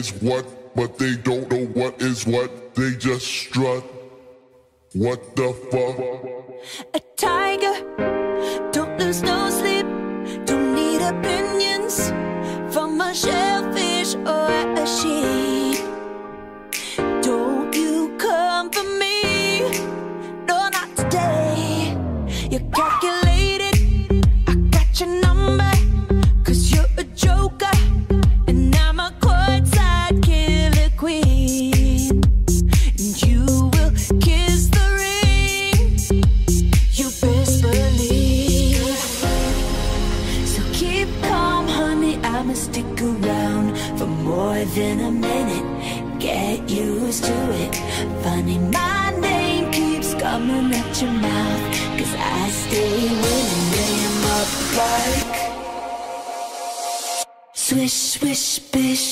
is what, but they don't know what is what. They just strut. What the fuck? A tiger, don't lose no sleep. Don't need opinions from a shellfish or a sheep. Don't you come for me, no, not today. You're calculated, I got your number, 'cause you're a joker, and I'm a courtside killer queen. And you will kiss the ring, you best believe. So keep calm, honey, I'ma stick around for more than a minute. Get used to it. Funny, my name keeps coming at your mouth, 'cause I stay winning, name up like swish, swish, bish.